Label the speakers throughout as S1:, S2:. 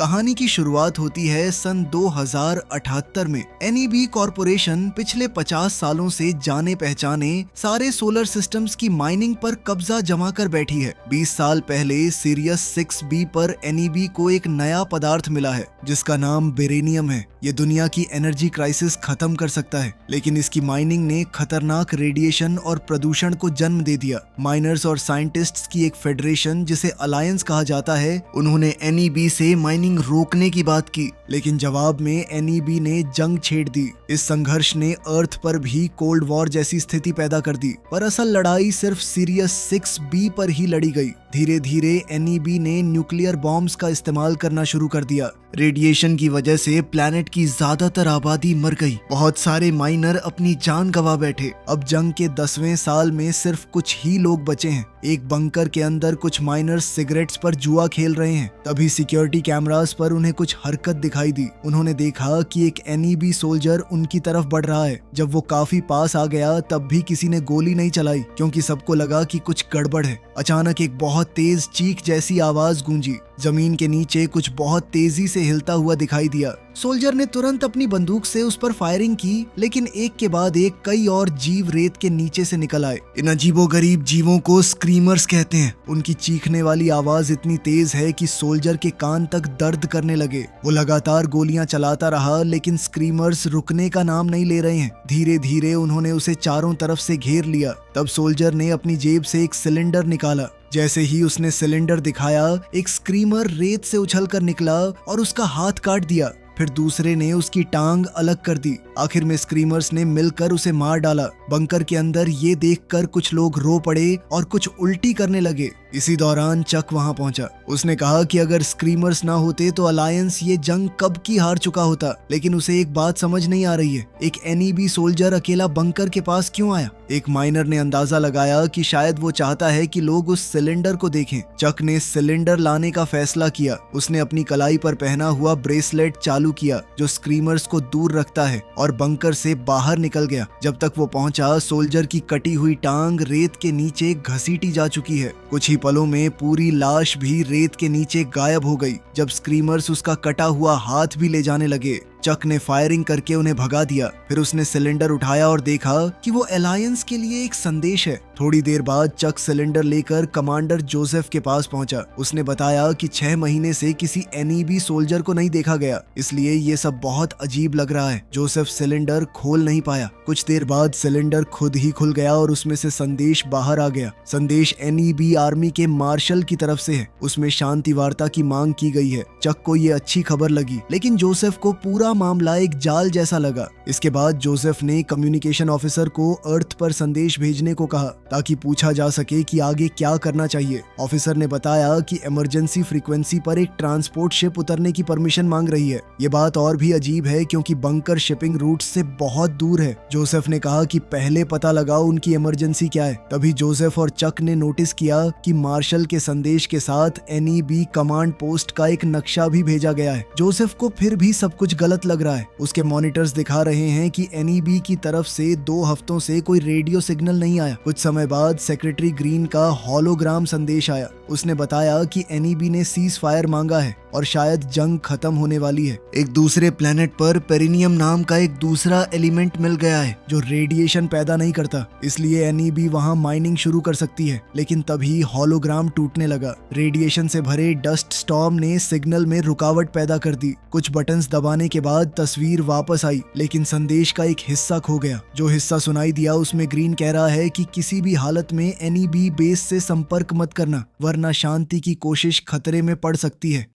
S1: कहानी की शुरुआत होती है सन 2078 में। एनईबी कॉरपोरेशन पिछले 50 सालों से जाने पहचाने सारे सोलर सिस्टम्स की माइनिंग पर कब्जा जमा कर बैठी है। 20 साल पहले सीरियस 6B पर एनईबी को एक नया पदार्थ मिला है जिसका नाम बेरेनियम है। ये दुनिया की एनर्जी क्राइसिस खत्म कर सकता है, लेकिन इसकी माइनिंग ने खतरनाक रेडिएशन और प्रदूषण को जन्म दे दिया। माइनर्स और साइंटिस्ट्स की एक फेडरेशन जिसे अलायंस कहा जाता है, उन्होंने एनईबी से माइनिंग रोकने की बात की, लेकिन जवाब में एनईबी ने जंग छेड़ दी। इस संघर्ष ने अर्थ पर भी कोल्ड वॉर जैसी स्थिति पैदा कर दी, पर असल लड़ाई सिर्फ सीरियस 6B पर ही लड़ी गई। धीरे धीरे एनईबी ने न्यूक्लियर बॉम्ब्स का इस्तेमाल करना शुरू कर दिया। रेडिएशन की वजह से प्लैनेट की ज्यादातर आबादी मर गई। बहुत सारे माइनर अपनी जान गंवा बैठे। अब जंग के 10वें साल में सिर्फ कुछ ही लोग बचे हैं। एक बंकर के अंदर कुछ माइनर्स सिगरेट्स पर जुआ खेल रहे हैं। तभी सिक्योरिटी कैमरास पर उन्हें कुछ हरकत दिखाई दी। उन्होंने देखा कि एक एनईबी सोल्जर उनकी तरफ बढ़ रहा है। जब वो काफी पास आ गया तब भी किसी ने गोली नहीं चलाई, क्योंकि सबको लगा कि कुछ गड़बड़ है। अचानक एक बहुत तेज चीख जैसी आवाज गूंजी। जमीन के नीचे कुछ बहुत तेजी से हिलता हुआ दिखाई दिया। सोल्जर ने तुरंत अपनी बंदूक से उस पर फायरिंग की, लेकिन एक के बाद एक कई और जीव रेत के नीचे से निकल आए। इन अजीबोगरीब जीवों को स्क्रीमर्स कहते हैं। उनकी चीखने वाली आवाज इतनी तेज है कि सोल्जर के कान तक दर्द करने लगे। वो लगातार गोलियां चलाता रहा, लेकिन स्क्रीमर्स रुकने का नाम नहीं ले रहे हैं। धीरे धीरे उन्होंने उसे चारों तरफ से घेर लिया। तब सोल्जर ने अपनी जेब से एक सिलेंडर निकाला। जैसे ही उसने सिलेंडर दिखाया, एक स्क्रीमर रेत से उछलकर निकला और उसका हाथ काट दिया। फिर दूसरे ने उसकी टांग अलग कर दी। आखिर में स्क्रीमर्स ने मिलकर उसे मार डाला। बंकर के अंदर ये देखकर कुछ लोग रो पड़े और कुछ उल्टी करने लगे। इसी दौरान चक वहां पहुंचा। उसने कहा कि अगर स्क्रीमर्स ना होते तो अलायंस ये जंग कब की हार चुका होता, लेकिन उसे एक बात समझ नहीं आ रही है, एक एनईबी सोल्जर अकेला बंकर के पास क्यों आया। एक माइनर ने अंदाजा लगाया कि शायद वो चाहता है कि लोग उस सिलेंडर को देखें। चक ने सिलेंडर लाने का फैसला किया। उसने अपनी कलाई पर पहना हुआ ब्रेसलेट चालू किया जो स्क्रीमर्स को दूर रखता है, और बंकर से बाहर निकल गया। जब तक वो पहुंचा, सोल्जर की कटी हुई टांग रेत के नीचे घसीटी जा चुकी है। कुछ ही पलों में पूरी लाश भी रेत के नीचे गायब हो गई। जब स्क्रीमर्स उसका कटा हुआ हाथ भी ले जाने लगे, चक ने फायरिंग करके उन्हें भगा दिया। फिर उसने सिलेंडर उठाया और देखा कि वो अलायंस के लिए एक संदेश है। थोड़ी देर बाद चक सिलेंडर लेकर कमांडर जोसेफ के पास पहुंचा। उसने बताया कि 6 महीने से किसी एनईबी सोल्जर को नहीं देखा गया, इसलिए ये सब बहुत अजीब लग रहा है। जोसेफ सिलेंडर खोल नहीं पाया। कुछ देर बाद सिलेंडर खुद ही खुल गया और उसमें से संदेश बाहर आ गया। संदेश एनईबी आर्मी के मार्शल की तरफ से है। उसमें शांति वार्ता की मांग की गई है। चक को ये अच्छी खबर लगी, लेकिन जोसेफ को पूरा मामला एक जाल जैसा लगा। इसके बाद जोसेफ ने कम्युनिकेशन ऑफिसर को अर्थ पर संदेश भेजने को कहा ताकि पूछा जा सके कि आगे क्या करना चाहिए। ऑफिसर ने बताया कि इमरजेंसी फ्रीक्वेंसी पर एक ट्रांसपोर्ट शिप उतरने की परमिशन मांग रही है। ये बात और भी अजीब है क्योंकि बंकर शिपिंग रूट से बहुत दूर है। जोसेफ ने कहा कि पहले पता लगाओ उनकी इमरजेंसी क्या है। तभी जोसेफ और चक ने नोटिस किया कि मार्शल के संदेश के साथ एनईबी कमांड पोस्ट का एक नक्शा भी भेजा गया है। जोसेफ को फिर भी सब कुछ गलत लग रहा है। उसके मॉनिटर्स दिखा रहे हैं कि एनईबी की तरफ से 2 हफ्तों से कोई रेडियो सिग्नल नहीं आया। कुछ समय बाद सेक्रेटरी ग्रीन का हॉलोग्राम संदेश आया। उसने बताया कि एनईबी ने सीज फायर मांगा है और शायद जंग खत्म होने वाली है। एक दूसरे प्लेनेट पर पेरिनियम नाम का एक दूसरा एलिमेंट मिल गया है जो रेडिएशन पैदा नहीं करता, इसलिए एनईबी वहां माइनिंग शुरू कर सकती है। लेकिन तभी हॉलोग्राम टूटने लगा। रेडिएशन से भरे डस्ट स्टॉर्म ने सिग्नल में रुकावट पैदा कर दी। कुछ बटन्स दबाने के बाद तस्वीर वापस आई, लेकिन संदेश का एक हिस्सा खो गया। जो हिस्सा सुनाई दिया उसमें ग्रीन कह रहा है कि किसी भी हालत में एनईबी बेस से संपर्क मत करना, वरना शांति की कोशिश खतरे में पड़ सकती है।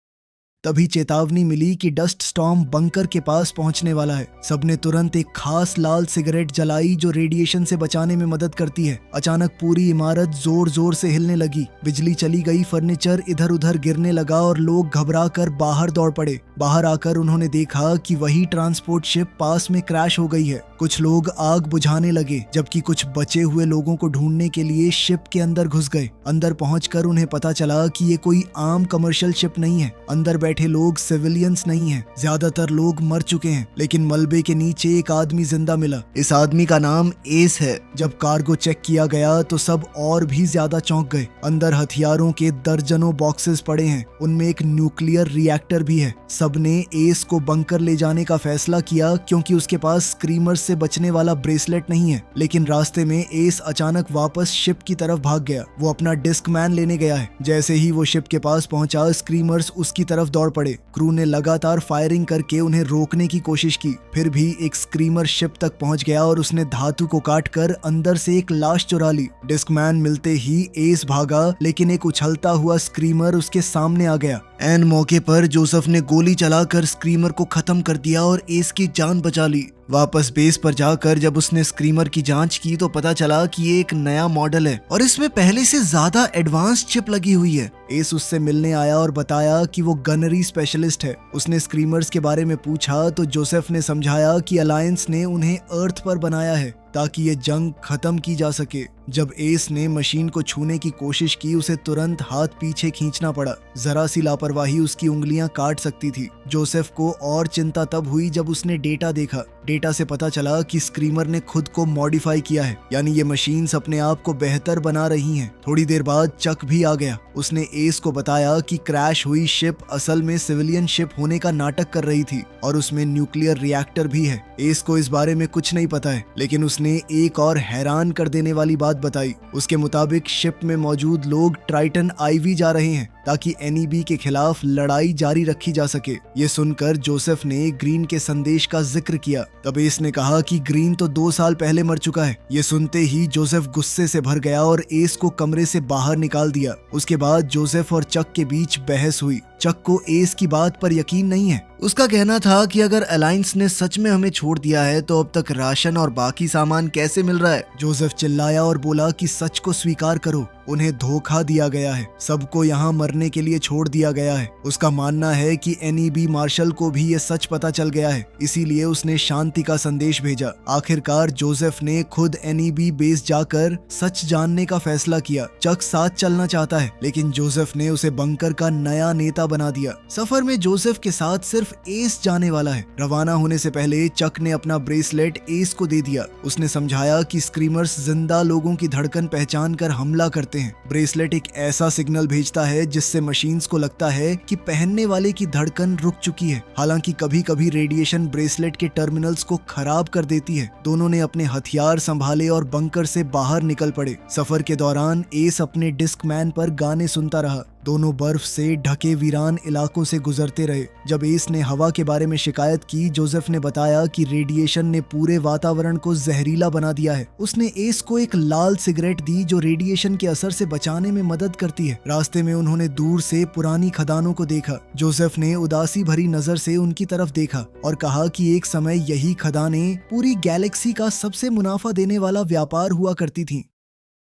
S1: तभी चेतावनी मिली कि डस्ट स्टॉर्म बंकर के पास पहुंचने वाला है। सबने तुरंत एक खास लाल सिगरेट जलाई जो रेडिएशन से बचाने में मदद करती है। अचानक पूरी इमारत जोर जोर से हिलने लगी। बिजली चली गई, फर्नीचर इधर उधर गिरने लगा और लोग घबरा कर बाहर दौड़ पड़े। बाहर आकर उन्होंने देखा कि वही ट्रांसपोर्ट शिप पास में क्रैश हो गई है। कुछ लोग आग बुझाने लगे, जबकि कुछ बचे हुए लोगों को ढूंढने के लिए शिप के अंदर घुस गए। अंदर पहुंचकर उन्हें पता चला कि ये कोई आम कमर्शियल शिप नहीं है। अंदर बैठे लोग सिविलियंस नहीं हैं। ज्यादातर लोग मर चुके हैं, लेकिन मलबे के नीचे एक आदमी जिंदा मिला। इस आदमी का नाम एस है। जब कार्गो चेक किया गया तो सब और भी ज्यादा चौंक गए। अंदर हथियारों के दर्जनों बॉक्सेस पड़े हैं, उनमें एक न्यूक्लियर रिएक्टर भी है। सबने एस को बंकर ले जाने का फैसला किया क्योंकि उसके पास स्क्रीमर्स से बचने वाला ब्रेसलेट नहीं है। लेकिन रास्ते में एस अचानक वापस शिप की तरफ भाग गया। वो अपना डिस्क मैन लेने गया है। जैसे ही वो शिप के पास पहुंचा, स्क्रीमर्स उसकी तरफ दौड़ पड़े। क्रू ने लगातार फायरिंग करके उन्हें रोकने की कोशिश की। फिर भी एक स्क्रीमर शिप तक पहुंच गया और उसने धातु को काटकर अंदर से एक लाश चुरा ली। डिस्क मैन मिलते ही एस भागा, लेकिन एक उछलता हुआ स्क्रीमर उसके सामने आ गया। एन मौके पर जोसेफ ने गोली चलाकर स्क्रीमर को खत्म कर दिया और एस की जान बचा ली। वापस बेस पर जाकर जब उसने स्क्रीमर की जांच की तो पता चला कि ये एक नया मॉडल है और इसमें पहले से ज्यादा एडवांस चिप लगी हुई है। एस उससे मिलने आया और बताया कि वो गनरी स्पेशलिस्ट है। उसने स्क्रीमर्स के बारे में पूछा तो जोसेफ ने समझाया कि अलायंस ने उन्हें अर्थ पर बनाया है ताकि ये जंग खत्म की जा सके। जब एस ने मशीन को छूने की कोशिश की, उसे तुरंत हाथ पीछे खींचना पड़ा। जरा सी लापरवाही उसकी उंगलियां काट सकती थी। जोसेफ को और चिंता तब हुई जब उसने डेटा देखा। डेटा से पता चला कि स्क्रीमर ने खुद को मॉडिफाई किया है, यानी ये मशीन्स अपने आप को बेहतर बना रही हैं। थोड़ी देर बाद चक भी आ गया। उसने एस को बताया कि क्रैश हुई शिप असल में सिविलियन शिप होने का नाटक कर रही थी और उसमें न्यूक्लियर रिएक्टर भी है। एस को इस बारे में कुछ नहीं पता है, लेकिन उसने एक और हैरान कर देने वाली बात बताई। उसके मुताबिक शिप में मौजूद लोग ट्राइटन आईवी जा रहे हैं ताकि एनईबी के खिलाफ लड़ाई जारी रखी जा सके। ये सुनकर जोसेफ ने ग्रीन के संदेश का जिक्र किया। तब एस ने कहा कि ग्रीन तो 2 साल पहले मर चुका है। ये सुनते ही जोसेफ गुस्से से भर गया और एस को कमरे से बाहर निकाल दिया। उसके बाद जोसेफ और चक के बीच बहस हुई। चक को एस की बात पर यकीन नहीं है। उसका कहना था कि अगर अलायंस ने सच में हमें छोड़ दिया है तो अब तक राशन और बाकी सामान कैसे मिल रहा है। जोसेफ चिल्लाया और बोला कि सच को स्वीकार करो, उन्हें धोखा दिया गया है, सबको यहाँ मरने के लिए छोड़ दिया गया है। उसका मानना है कि एनईबी मार्शल को भी ये सच पता चल गया है, इसीलिए उसने शांति का संदेश भेजा। आखिरकार जोसेफ ने खुद एनईबी बेस जाकर सच जानने का फैसला किया। चक साथ चलना चाहता है, लेकिन जोसेफ ने उसे बंकर का नया नेता बना दिया। सफर में जोसेफ के साथ सिर्फ एस जाने वाला है। रवाना होने से पहले चक ने अपना ब्रेसलेट एस को दे दिया। उसने समझाया कि स्क्रीमर्स जिंदा लोगों की धड़कन पहचान कर हमला करते हैं। ब्रेसलेट एक ऐसा सिग्नल भेजता है जिससे मशीन्स को लगता है कि पहनने वाले की धड़कन रुक चुकी है। हालांकि कभी कभी रेडिएशन ब्रेसलेट के टर्मिनल्स को खराब कर देती है। दोनों ने अपने हथियार संभाले और बंकर से बाहर निकल पड़े। सफर के दौरान एस अपने डिस्क मैन पर गाने सुनता रहा। दोनों बर्फ से ढके वीरान इलाकों से गुजरते रहे। जब एस ने हवा के बारे में शिकायत की, जोसेफ ने बताया कि रेडिएशन ने पूरे वातावरण को जहरीला बना दिया है। उसने एस को एक लाल सिगरेट दी जो रेडिएशन के असर से बचाने में मदद करती है। रास्ते में उन्होंने दूर से पुरानी खदानों को देखा। जोसेफ ने उदासी भरी नजर से उनकी तरफ देखा और कहा कि एक समय यही खदानें पूरी गैलेक्सी का सबसे मुनाफा देने वाला व्यापार हुआ करती थीं।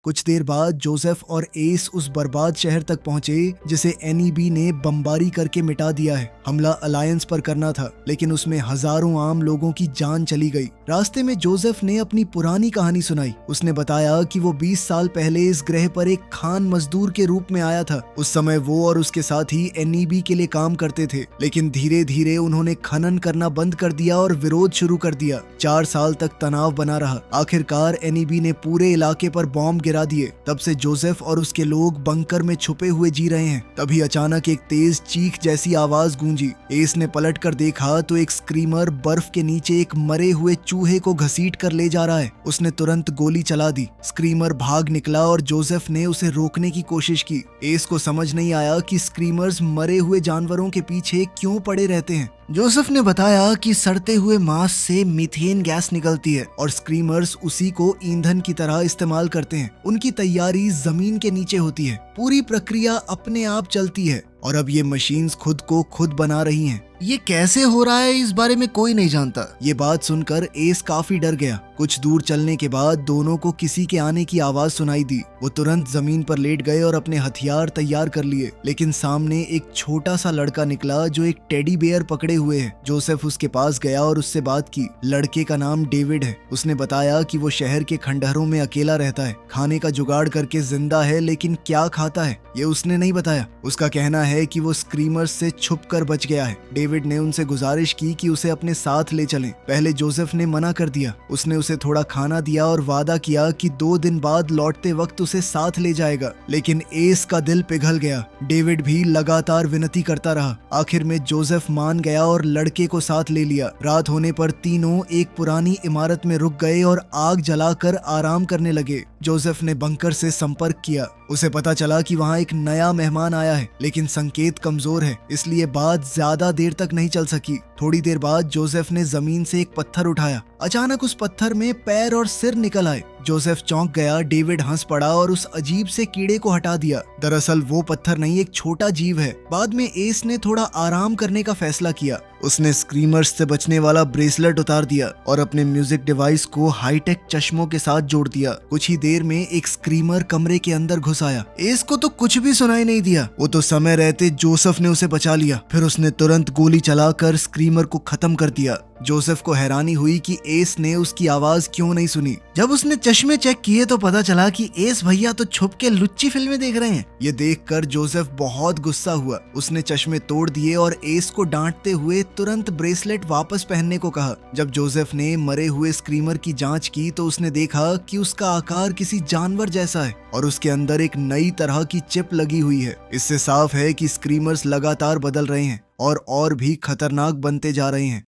S1: कुछ देर बाद जोसेफ और एस उस बर्बाद शहर तक पहुंचे जिसे एनईबी ने बमबारी करके मिटा दिया है। हमला अलायंस पर करना था, लेकिन उसमें हजारों आम लोगों की जान चली गई। रास्ते में जोसेफ ने अपनी पुरानी कहानी सुनाई। उसने बताया कि वो 20 साल पहले इस ग्रह पर एक खान मजदूर के रूप में आया था। उस समय वो और उसके साथी एनईबी के लिए काम करते थे, लेकिन धीरे धीरे उन्होंने खनन करना बंद कर दिया और विरोध शुरू कर दिया। 4 साल तक तनाव बना रहा। आखिरकार एनईबी ने पूरे इलाके पर बॉम्ब गिरा दिए। तब से जोसेफ और उसके लोग बंकर में छुपे हुए जी रहे हैं। तभी अचानक एक तेज चीख जैसी आवाज गूंजी। एस ने पलट कर देखा तो एक स्क्रीमर बर्फ के नीचे एक मरे हुए चूहे को घसीट कर ले जा रहा है। उसने तुरंत गोली चला दी। स्क्रीमर भाग निकला और जोसेफ ने उसे रोकने की कोशिश की। एस को समझ नहीं आया कि स्क्रीमर्स मरे हुए जानवरों के पीछे क्यों पड़े रहते हैं। जोसेफ ने बताया कि सड़ते हुए मांस से मीथेन गैस निकलती है और स्क्रीमर्स उसी को ईंधन की तरह इस्तेमाल करते हैं। उनकी तैयारी जमीन के नीचे होती है। पूरी प्रक्रिया अपने आप चलती है और अब ये मशीन्स खुद को खुद बना रही हैं। ये कैसे हो रहा है इस बारे में कोई नहीं जानता। ये बात सुनकर एस काफी डर गया। कुछ दूर चलने के बाद दोनों को किसी के आने की आवाज सुनाई दी। वो तुरंत जमीन पर लेट गए और अपने हथियार तैयार कर लिए, लेकिन सामने एक छोटा सा लड़का निकला जो एक टेडी बेयर पकड़े हुए है। जोसेफ उसके पास गया और उससे बात की। लड़के का नाम डेविड है। उसने बताया कि वो शहर के खंडहरों में अकेला रहता है, खाने का जुगाड़ करके जिंदा है, लेकिन क्या खाता है ये उसने नहीं बताया। उसका कहना है कि वो स्क्रीमर्स से छुपकर बच गया है। डेविड ने उनसे गुजारिश की कि उसे अपने साथ ले चलें। पहले जोसेफ ने मना कर दिया। उसने उसे थोड़ा खाना दिया और वादा किया कि 2 दिन बाद लौटते वक्त उसे साथ ले जाएगा, लेकिन एस का दिल पिघल गया। डेविड भी लगातार विनती करता रहा। आखिर में जोसेफ मान गया और लड़के को साथ ले लिया। रात होने पर तीनों एक पुरानी इमारत में रुक गए और आग जलाकर आराम करने लगे। जोसेफ ने बंकर से संपर्क किया। उसे पता चला कि वहाँ एक नया मेहमान आया है, लेकिन संकेत कमजोर है, इसलिए बात ज्यादा देर तक नहीं चल सकी। थोड़ी देर बाद जोसेफ ने जमीन से एक पत्थर उठाया। अचानक उस पत्थर में पैर और सिर निकल आए। जोसेफ चौंक गया। डेविड हंस पड़ा और उस अजीब से कीड़े को हटा दिया। दरअसल वो पत्थर नहीं, एक छोटा जीव है। बाद में एस ने थोड़ा आराम करने का फैसला किया। उसने स्क्रीमर्स से बचने वाला ब्रेसलेट उतार दिया और अपने म्यूजिक डिवाइस को हाईटेक चश्मों के साथ जोड़ दिया। कुछ ही देर में एक स्क्रीमर कमरे के अंदर घुस आया। एस को तो कुछ भी सुनाई नहीं दिया। वो तो समय रहते जोसेफ ने उसे बचा लिया। फिर उसने तुरंत गोली चलाकर स्क्रीमर को खत्म कर दिया। जोसेफ को हैरानी हुई कि एस ने उसकी आवाज क्यों नहीं सुनी। जब उसने चश्मे चेक किए तो पता चला कि एस भैया तो छुप के लुच्ची फिल्में देख रहे हैं। ये देखकर जोसेफ बहुत गुस्सा हुआ। उसने चश्मे तोड़ दिए और एस को डांटते हुए तुरंत ब्रेसलेट वापस पहनने को कहा। जब जोसेफ ने मरे हुए स्क्रीमर की जांच की तो उसने देखा कि उसका आकार किसी जानवर जैसा है और उसके अंदर एक नई तरह की चिप लगी हुई है। इससे साफ है कि स्क्रीमर्स लगातार बदल रहे हैं और भी खतरनाक बनते जा रहे हैं।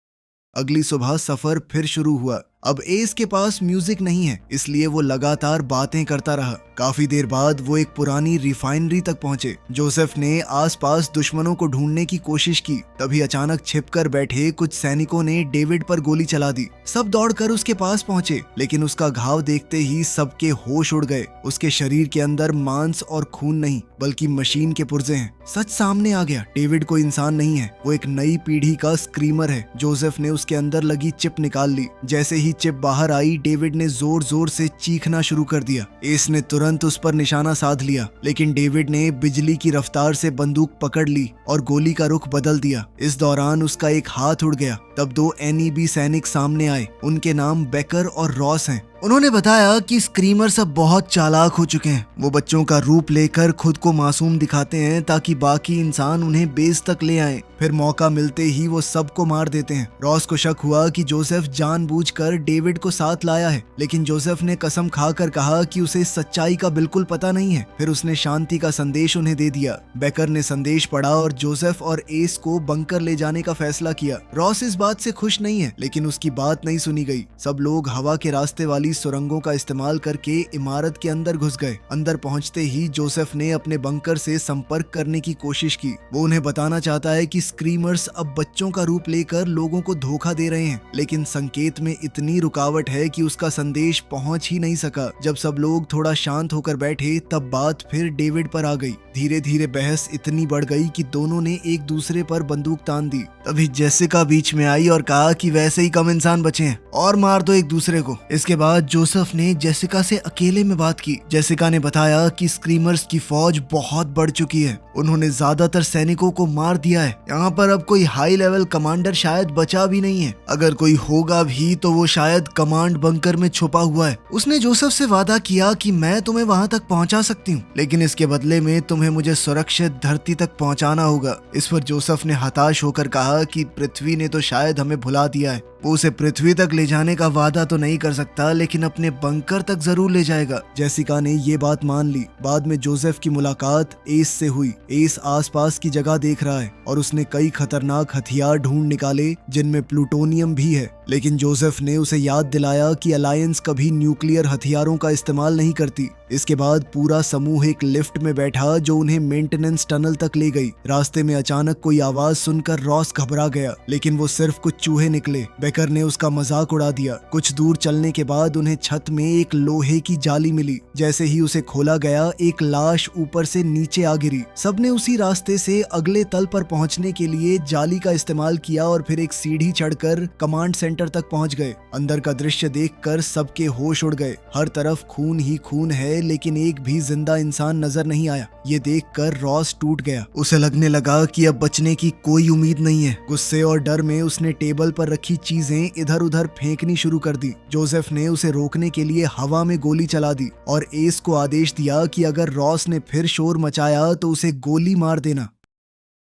S1: अगली सुबह सफर फिर शुरू हुआ। अब एस के पास म्यूजिक नहीं है, इसलिए वो लगातार बातें करता रहा। काफी देर बाद वो एक पुरानी रिफाइनरी तक पहुंचे। जोसेफ ने आसपास दुश्मनों को ढूंढने की कोशिश की। तभी अचानक छिपकर बैठे कुछ सैनिकों ने डेविड पर गोली चला दी। सब दौड़कर उसके पास पहुंचे, लेकिन उसका घाव देखते ही सबके होश उड़ गए। उसके शरीर के अंदर मांस और खून नहीं, बल्कि मशीन के पुर्जे हैं। सच सामने आ गया। डेविड कोई इंसान नहीं है, वो एक नई पीढ़ी का स्क्रीमर है। जोसेफ ने उसके अंदर लगी चिप निकाल ली। जैसे ही चिप बाहर आई, डेविड ने जोर जोर से चीखना शुरू कर दिया। एस ने तुरंत उस पर निशाना साध लिया, लेकिन डेविड ने बिजली की रफ्तार से बंदूक पकड़ ली और गोली का रुख बदल दिया। इस दौरान उसका एक हाथ उड़ गया। तब 2 NEB सैनिक सामने आए। उनके नाम बेकर और रॉस हैं। उन्होंने बताया कि स्क्रीमर्स अब बहुत चालाक हो चुके हैं। वो बच्चों का रूप लेकर खुद को मासूम दिखाते हैं ताकि बाकी इंसान उन्हें बेस तक ले आए। फिर मौका मिलते ही वो सबको मार देते हैं। रॉस को शक हुआ कि जोसेफ जानबूझकर डेविड को साथ लाया है, लेकिन जोसेफ ने कसम खाकर कहा कि उसे सच्चाई का बिल्कुल पता नहीं है। फिर उसने शांति का संदेश उन्हें दे दिया। बेकर ने संदेश पढ़ा और जोसेफ और एस को बंकर ले जाने का फैसला किया। रॉस इस बात से खुश नहीं है, लेकिन उसकी बात नहीं सुनी गई। सब लोग हवा के रास्ते वाली सुरंगों का इस्तेमाल करके इमारत के अंदर घुस गए। अंदर पहुंचते ही जोसेफ ने अपने बंकर से संपर्क करने की कोशिश की। वो उन्हें बताना चाहता है कि स्क्रीमर्स अब बच्चों का रूप लेकर लोगों को धोखा दे रहे हैं, लेकिन संकेत में इतनी रुकावट है कि उसका संदेश पहुंच ही नहीं सका। जब सब लोग थोड़ा शांत होकर बैठे तब बात फिर डेविड पर आ गई। धीरे धीरे बहस इतनी बढ़ गई कि दोनों ने एक दूसरे पर बंदूक तान दी। तभी जेसिका बीच में आई और कहा कि वैसे ही कम इंसान बचे हैं और मार दो एक दूसरे को। इसके बाद जोसेफ ने जेसिका से अकेले में बात की। जेसिका ने बताया कि स्क्रीमर्स की फौज बहुत बढ़ चुकी है। उन्होंने ज्यादातर सैनिकों को मार दिया है। यहाँ पर अब कोई हाई लेवल कमांडर शायद बचा भी नहीं है। अगर कोई होगा भी तो वो शायद कमांड बंकर में छुपा हुआ है। उसने जोसेफ से वादा किया कि मैं तुम्हें वहाँ तक पहुँचा सकती हूँ, लेकिन इसके बदले में तुम्हें मुझे सुरक्षित धरती तक पहुँचाना होगा। इस पर जोसेफ ने हताश होकर कहा कि पृथ्वी ने तो शायद हमें भुला दिया है। वो उसे पृथ्वी तक ले जाने का वादा तो नहीं कर सकता, लेकिन अपने बंकर तक जरूर ले जाएगा। जेसिका ने ये बात मान ली। बाद में जोसेफ की मुलाकात एस से हुई। एस आसपास की जगह देख रहा है और उसने कई खतरनाक हथियार ढूंढ निकाले जिनमें प्लूटोनियम भी है, लेकिन जोसेफ ने उसे याद दिलाया कि अलायंस कभी न्यूक्लियर हथियारों का इस्तेमाल नहीं करती। इसके बाद पूरा समूह एक लिफ्ट में बैठा जो उन्हें मेंटेनेंस टनल तक ले गई। रास्ते में अचानक कोई आवाज सुनकर रॉस घबरा गया, लेकिन वो सिर्फ कुछ चूहे निकले। बेकर ने उसका मजाक उड़ा दिया। कुछ दूर चलने के बाद उन्हें छत में एक लोहे की जाली मिली। जैसे ही उसे खोला गया, एक लाश ऊपर से नीचे आ गिरी। सबने उसी रास्ते से अगले तल पर पहुंचने के लिए जाली का इस्तेमाल किया और फिर एक सीढ़ी चढ़कर कमांड सेंटर तक पहुंच गए। अंदर का दृश्य देखकर सबके होश उड़ गए। हर तरफ खून ही खून है, लेकिन एक भी जिंदा इंसान नजर नहीं आया। ये देखकर रॉस टूट गया। उसे लगने लगा कि अब बचने की कोई उम्मीद नहीं है। गुस्से और डर में उसने टेबल पर रखी चीजें इधर उधर फेंकनी शुरू कर दी। जोसेफ ने उसे रोकने के लिए हवा में गोली चला दी और एस को आदेश दिया कि अगर रॉस ने फिर शोर मचाया तो उसे गोली मार देना।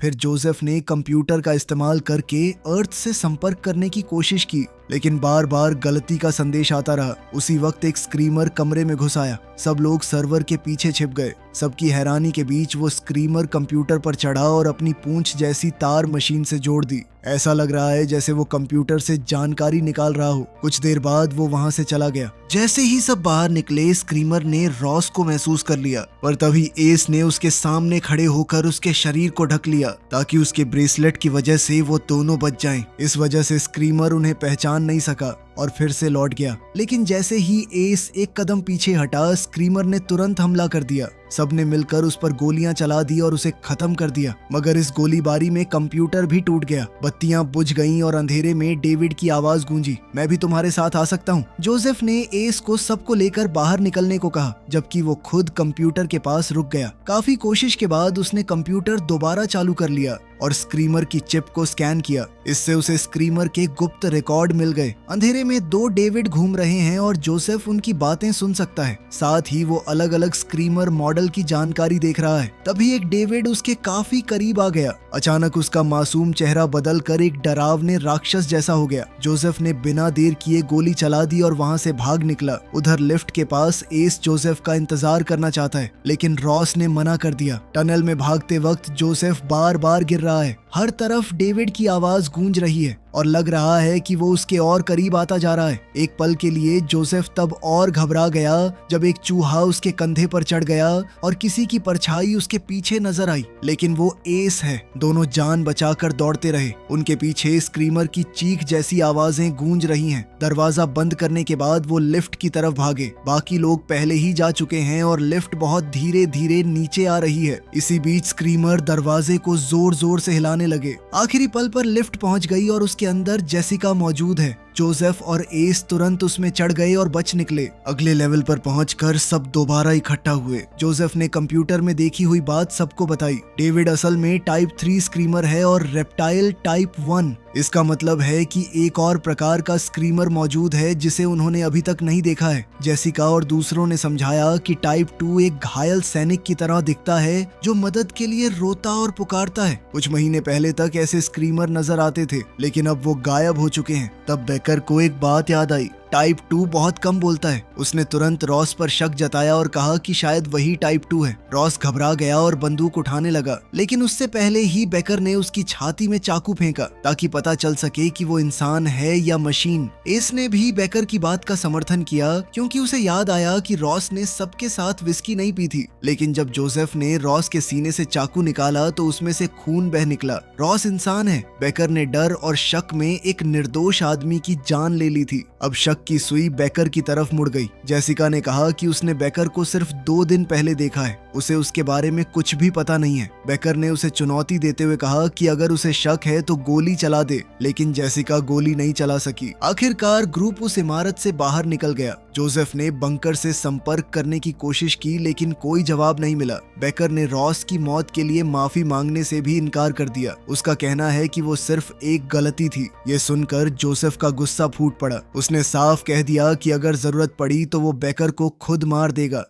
S1: फिर जोसेफ ने कंप्यूटर का इस्तेमाल करके अर्थ से संपर्क करने की कोशिश की, लेकिन बार बार गलती का संदेश आता रहा। उसी वक्त एक स्क्रीमर कमरे में घुस आया। सब लोग सर्वर के पीछे छिप गए। सबकी हैरानी के बीच वो स्क्रीमर कंप्यूटर पर चढ़ा और अपनी पूंछ जैसी तार मशीन से जोड़ दी। ऐसा लग रहा है जैसे वो कंप्यूटर से जानकारी निकाल रहा हो। कुछ देर बाद वो वहां से चला गया। जैसे ही सब बाहर निकले, स्क्रीमर ने रॉस को महसूस कर लिया, पर तभी एस ने उसके सामने खड़े होकर उसके शरीर को ढक लिया ताकि उसके ब्रेसलेट की वजह से वो दोनों बच जाएं। इस वजह से स्क्रीमर उन्हें पहचान नहीं सका और फिर से लौट गया। लेकिन जैसे ही एस एक कदम पीछे हटा, स्क्रीमर ने तुरंत हमला कर दिया। सबने मिलकर उस पर गोलियां चला दी और उसे खत्म कर दिया। मगर इस गोलीबारी में कंप्यूटर भी टूट गया। बत्तियां बुझ गईं और अंधेरे में डेविड की आवाज गूंजी, मैं भी तुम्हारे साथ आ सकता हूँ। जोसेफ ने एस को सबको लेकर बाहर निकलने को कहा, जबकि वो खुद कंप्यूटर के पास रुक गया। काफी कोशिश के बाद उसने कंप्यूटर दोबारा चालू कर लिया और स्क्रीमर की चिप को स्कैन किया। इससे उसे स्क्रीमर के गुप्त रिकॉर्ड मिल गए। अंधेरे में दो डेविड घूम रहे हैं और जोसेफ उनकी बातें सुन सकता है। साथ ही वो अलग अलग स्क्रीमर मॉडल की जानकारी देख रहा है। तभी एक डेविड उसके काफी करीब आ गया। अचानक उसका मासूम चेहरा बदल कर एक डरावने राक्षस जैसा हो गया। जोसेफ ने बिना देर किए गोली चला दी और वहां से भाग निकला। उधर लिफ्ट के पास एस जोसेफ का इंतजार करना चाहता है, लेकिन रॉस ने मना कर दिया। टनल में भागते वक्त जोसेफ बार बार गिर रहा है। हर तरफ डेविड की आवाज गूंज रही है और लग रहा है कि वो उसके और करीब आता जा रहा है। एक पल के लिए जोसेफ तब और घबरा गया जब एक चूहा उसके कंधे पर चढ़ गया और किसी की परछाई उसके पीछे नजर आई, लेकिन वो एस है। दोनों जान बचाकर दौड़ते रहे। उनके पीछे स्क्रीमर की चीख जैसी आवाजें गूंज रही हैं। दरवाजा बंद करने के बाद वो लिफ्ट की तरफ भागे। बाकी लोग पहले ही जा चुके हैं और लिफ्ट बहुत धीरे धीरे नीचे आ रही है। इसी बीच स्क्रीमर दरवाजे को जोर जोर से हिलाने लगे। आखिरी पल पर लिफ्ट पहुंच गई और उसके अंदर जेसिका मौजूद है। जोसेफ और एस तुरंत उसमें चढ़ गए और बच निकले। अगले लेवल पर पहुंचकर सब दोबारा इकट्ठा हुए। जोसेफ ने कंप्यूटर में देखी हुई बात सबको बताई। डेविड असल में टाइप 3 स्क्रीमर है और रेप्टाइल टाइप 1। इसका मतलब है कि एक और प्रकार का स्क्रीमर मौजूद है जिसे उन्होंने अभी तक नहीं देखा है। जेसिका और दूसरों ने समझाया कि टाइप 2 एक घायल सैनिक की तरह दिखता है जो मदद के लिए रोता और पुकारता है। कुछ महीने पहले तक ऐसे स्क्रीमर नजर आते थे, लेकिन अब वो गायब हो चुके हैं। तब बेकर को एक बात याद आई। टाइप 2 बहुत कम बोलता है। उसने तुरंत रॉस पर शक जताया और कहा कि शायद वही टाइप 2 है। रॉस घबरा गया और बंदूक उठाने लगा, लेकिन उससे पहले ही बेकर ने उसकी छाती में चाकू फेंका ताकि पता चल सके कि वो इंसान है या मशीन। एस ने भी बेकर की बात का समर्थन किया क्योंकि उसे याद आया कि रॉस ने सबके साथ विस्की नहीं पी थी। लेकिन जब जोसेफ ने रॉस के सीने से चाकू निकाला तो उसमें से खून बह निकला। रॉस इंसान है। बेकर ने डर और शक में एक निर्दोष आदमी की जान ले ली थी। अब शक की सुई बेकर की तरफ मुड़ गई। जेसिका ने कहा कि उसने बेकर को सिर्फ 2 दिन पहले देखा है। उसे उसके बारे में कुछ भी पता नहीं है। बेकर ने उसे चुनौती देते हुए कहा कि अगर उसे शक है तो गोली चला दे, लेकिन जेसिका गोली नहीं चला सकी। आखिरकार ग्रुप उस इमारत से बाहर निकल गया। जोसेफ ने बंकर से संपर्क करने की कोशिश की, लेकिन कोई जवाब नहीं मिला। बेकर ने रॉस की मौत के लिए माफी मांगने से भी इनकार कर दिया। उसका कहना है कि वो सिर्फ एक गलती थी। ये सुनकर जोसेफ का गुस्सा फूट पड़ा। उसने साफ कह दिया कि अगर जरूरत पड़ी तो वो बेकर को खुद मार देगा।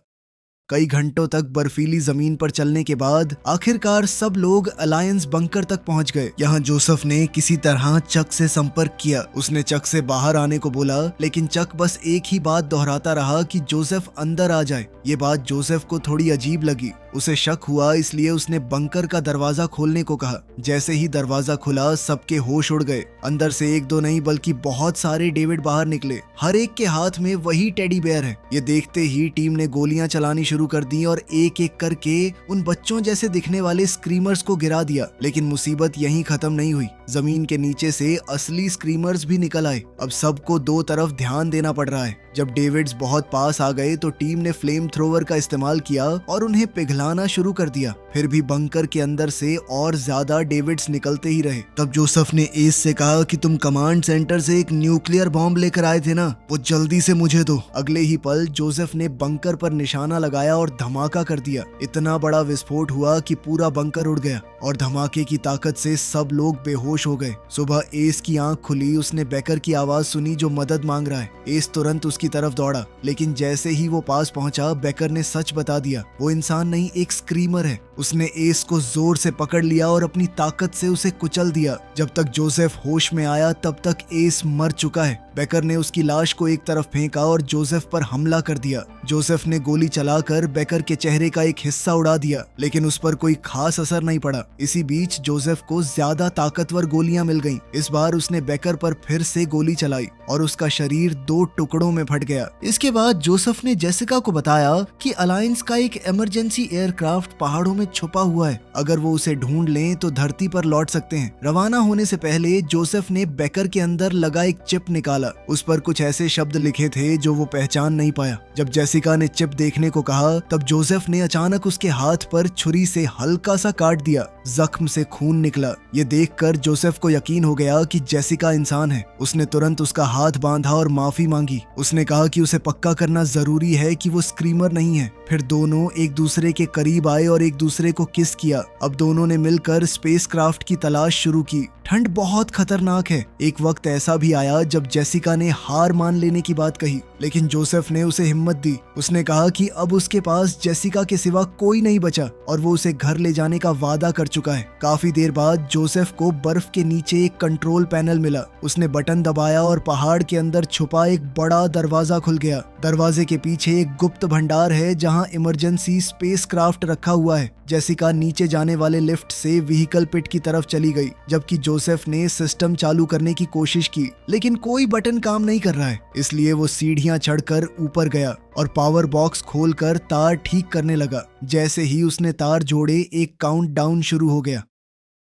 S1: कई घंटों तक बर्फीली जमीन पर चलने के बाद आखिरकार सब लोग अलायंस बंकर तक पहुंच गए। यहाँ जोसेफ ने किसी तरह चक से संपर्क किया। उसने चक से बाहर आने को बोला, लेकिन चक बस एक ही बात दोहराता रहा कि जोसेफ अंदर आ जाए। ये बात जोसेफ को थोड़ी अजीब लगी। उसे शक हुआ, इसलिए उसने बंकर का दरवाजा खोलने को कहा। जैसे ही दरवाजा खुला, सबके होश उड़ गए। अंदर से 1-2 नहीं बल्कि बहुत सारे डेविड बाहर निकले। हर एक के हाथ में वही टेडी बेयर है। ये देखते ही टीम ने गोलियां चलानी शुरू कर दी और एक एक करके उन बच्चों जैसे दिखने वाले स्क्रीमर्स को गिरा दिया। लेकिन मुसीबत यहीं खत्म नहीं हुई। जमीन के नीचे से असली स्क्रीमर्स भी निकल आए। अब सबको दो तरफ ध्यान देना पड़ रहा है। जब डेविड्स बहुत पास आ गए तो टीम ने फ्लेम थ्रोवर का इस्तेमाल किया और उन्हें पिघलाना शुरू कर दिया। फिर भी बंकर के अंदर से और ज्यादा डेविड्स निकलते ही रहे। तब जोसेफ ने एस से कहा कि तुम कमांड सेंटर से एक न्यूक्लियर बॉम्ब लेकर आए थे ना, वो जल्दी से मुझे दो। अगले ही पल जोसेफ ने बंकर पर निशाना लगाया और धमाका कर दिया। इतना बड़ा विस्फोट हुआ कि पूरा बंकर उड़ गया और धमाके की ताकत से सब लोग बेहोश हो गए। सुबह एस की आंख खुली, उसने बेकर की आवाज सुनी जो मदद मांग रहा है। एस तुरंत उसकी तरफ दौड़ा, लेकिन जैसे ही वो पास पहुंचा बेकर ने सच बता दिया, वो इंसान नहीं एक स्क्रीमर है। उसने एस को जोर से पकड़ लिया और अपनी ताकत से उसे कुचल दिया। जब तक जोसेफ होश में आया तब तक एस मर चुका है। बेकर ने उसकी लाश को एक तरफ फेंका और जोसेफ पर हमला कर दिया। जोसेफ ने गोली चलाकर बेकर के चेहरे का एक हिस्सा उड़ा दिया, लेकिन उस पर कोई खास असर नहीं पड़ा। इसी बीच जोसेफ को ज्यादा ताकतवर गोलियां मिल गईं। इस बार उसने बेकर पर फिर से गोली चलाई और उसका शरीर 2 टुकड़ों में फट गया। इसके बाद जोसेफ ने जेसिका को बताया कि अलायंस का एक इमरजेंसी एयरक्राफ्ट पहाड़ों में छुपा हुआ है। अगर वो उसे ढूंढ लें तो धरती पर लौट सकते हैं। रवाना होने से पहले जोसेफ ने बेकर के अंदर लगा एक चिप निकाला। उस पर कुछ ऐसे शब्द लिखे थे जो वो पहचान नहीं पाया। जब जेसिका ने चिप देखने को कहा तब जोसेफ ने अचानक उसके हाथ पर छुरी से हल्का सा काट दिया। जख्म से खून निकला। ये देखकर जोसेफ को यकीन हो गया कि जेसिका इंसान है। उसने तुरंत उसका हाथ बांधा और माफी मांगी। उसने कहा कि उसे पक्का करना जरूरी है कि वो स्क्रीमर नहीं है। फिर दोनों एक दूसरे के करीब आए और एक दूसरे को किस किया। अब दोनों ने मिलकर स्पेसक्राफ्ट की तलाश शुरू की। ठंड बहुत खतरनाक है। एक वक्त ऐसा भी आया जब जेसिका ने हार मान लेने की बात कही, लेकिन जोसेफ ने उसे हिम्मत दी। उसने कहा कि अब उसके पास जेसिका के सिवा कोई नहीं बचा और वो उसे घर ले जाने का वादा कर चुका है। काफी देर बाद जोसेफ को बर्फ के नीचे एक कंट्रोल पैनल मिला। उसने बटन दबाया और पहाड़ के अंदर छुपा एक बड़ा दरवाजा खुल गया। दरवाजे के पीछे एक गुप्त भंडार है जहां इमरजेंसी स्पेसक्राफ्ट रखा हुआ है। जेसिका नीचे जाने वाले लिफ्ट से व्हीकल पिट की तरफ चली गई, जबकि जोसेफ ने सिस्टम चालू करने की कोशिश की, लेकिन कोई बटन काम नहीं कर रहा है। इसलिए वो सीढ़ियां चढ़कर ऊपर गया और पावर बॉक्स खोलकर तार ठीक करने लगा। जैसे ही उसने तार जोड़े एक काउंटडाउन शुरू हो गया।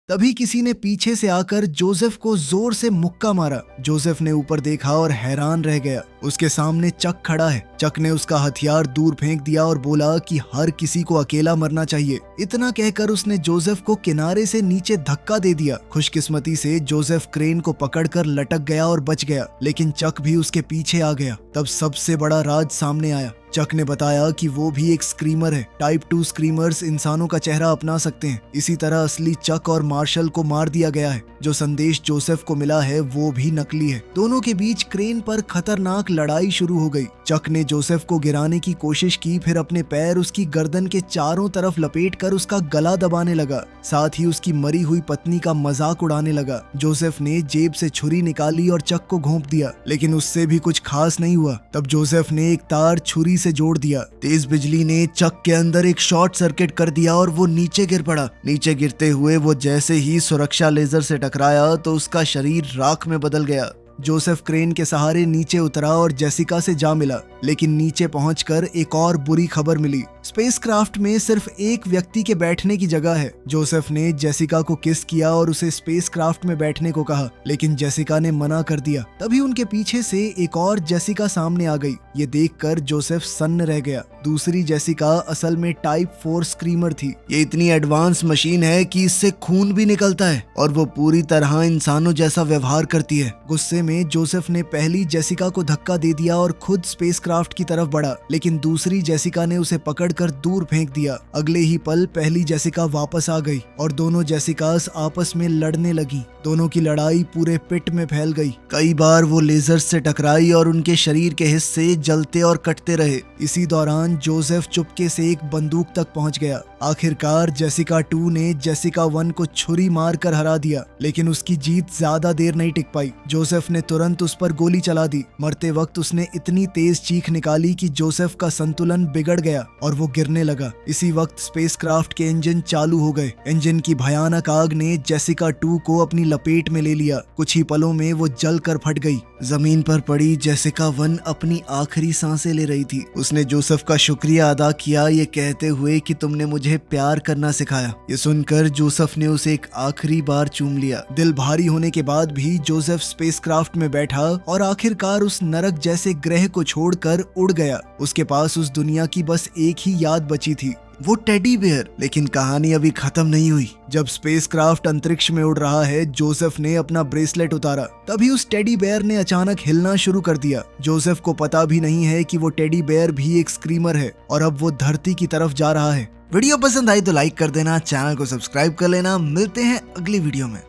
S1: तभी किसी ने पीछे से आकर जोसेफ को जोर से मुक्का मारा। जोसेफ ने ऊपर देखा और हैरान रह गया। उसके सामने चक खड़ा है। चक ने उसका हथियार दूर फेंक दिया और बोला कि हर किसी को अकेला मरना चाहिए। इतना कहकर उसने जोसेफ को किनारे से नीचे धक्का दे दिया। खुशकिस्मती से जोसेफ क्रेन को पकड़कर लटक गया और बच गया, लेकिन चक भी उसके पीछे आ गया। तब सबसे बड़ा राज सामने आया। चक ने बताया कि वो भी एक स्क्रीमर है। टाइप 2 स्क्रीमर्स इंसानों का चेहरा अपना सकते हैं। इसी तरह असली चक और मार्शल को मार दिया गया है। जो संदेश जोसेफ को मिला है वो भी नकली है। दोनों के बीच क्रेन पर खतरनाक लड़ाई शुरू हो गई। चक ने जोसेफ को गिराने की कोशिश की, फिर अपने पैर उसकी गर्दन के चारों तरफ लपेटकर उसका गला दबाने लगा। साथ ही उसकी मरी हुई पत्नी का मजाक उड़ाने लगा। जोसेफ ने जेब से छुरी निकाली और चक को घोंप दिया, लेकिन उससे भी कुछ खास नहीं हुआ। तब जोसेफ ने एक तार छुरी से जोड़ दिया। तेज बिजली ने चक के अंदर एक शॉर्ट सर्किट कर दिया और वो नीचे गिर पड़ा। नीचे गिरते हुए वो जैसे ही सुरक्षा लेजर से टकराया तो उसका शरीर राख में बदल गया। जोसेफ क्रेन के सहारे नीचे उतरा और जेसिका से जा मिला, लेकिन नीचे पहुंचकर एक और बुरी खबर मिली। स्पेसक्राफ्ट में सिर्फ एक व्यक्ति के बैठने की जगह है। जोसेफ ने जेसिका को किस किया और उसे स्पेसक्राफ्ट में बैठने को कहा, लेकिन जेसिका ने मना कर दिया। तभी उनके पीछे से एक और जेसिका सामने आ गई। ये देखकर जोसेफ सन्न रह गया। दूसरी जेसिका असल में टाइप 4 स्क्रीमर थी। ये इतनी एडवांस मशीन है कि इससे खून भी निकलता है और वो पूरी तरह इंसानों जैसा व्यवहार करती है। गुस्से में जोसेफ ने पहली जेसिका को धक्का दे दिया और खुद स्पेसक्राफ्ट की तरफ बढ़ा, लेकिन दूसरी जेसिका ने उसे पकड़कर दूर फेंक दिया। अगले ही पल पहली जेसिका वापस आ गई और दोनों जेसिकास आपस में लड़ने लगी। दोनों की लड़ाई पूरे पिट में फैल गई। कई बार वो लेजर्स से टकराई और उनके शरीर के हिस्से जलते और कटते रहे। इसी दौरान जोसेफ चुपके से एक बंदूक तक पहुंच गया। आखिरकार जेसिका 2 ने जेसिका 1 को छुरी मार कर हरा दिया, लेकिन उसकी जीत ज्यादा देर नहीं टिक पाई। जोसेफ उसने तुरंत उस पर गोली चला दी। मरते वक्त उसने इतनी तेज चीख निकाली कि जोसेफ का संतुलन बिगड़ गया और वो गिरने लगा। इसी वक्त स्पेसक्राफ्ट के इंजन चालू हो गए। इंजन की भयानक आग ने जेसिका 2 को अपनी लपेट में ले लिया। कुछ ही पलों में वो जलकर फट गई। जमीन पर पड़ी जेसिका 1 अपनी आखिरी सांसें ले रही थी। उसने जोसेफ का शुक्रिया अदा किया, ये कहते हुए कि तुमने मुझे प्यार करना सिखाया। ये सुनकर जोसेफ ने उसे एक आखिरी बार चूम लिया। दिल भारी होने के बाद भी जोसेफ स्पेसक्राफ्ट में बैठा और आखिरकार उस नरक जैसे ग्रह को छोड़कर उड़ गया। उसके पास उस दुनिया की बस एक ही याद बची थी, वो टेडी बेयर। लेकिन कहानी अभी खत्म नहीं हुई। जब स्पेसक्राफ्ट अंतरिक्ष में उड़ रहा है, जोसेफ ने अपना ब्रेसलेट उतारा। तभी उस टेडी बेयर ने अचानक हिलना शुरू कर दिया। जोसेफ को पता भी नहीं है कि वो टेडी बेयर भी एक स्क्रीमर है और अब वो धरती की तरफ जा रहा है। वीडियो पसंद आई तो लाइक कर देना, चैनल को सब्सक्राइब कर लेना। मिलते हैं अगली वीडियो में।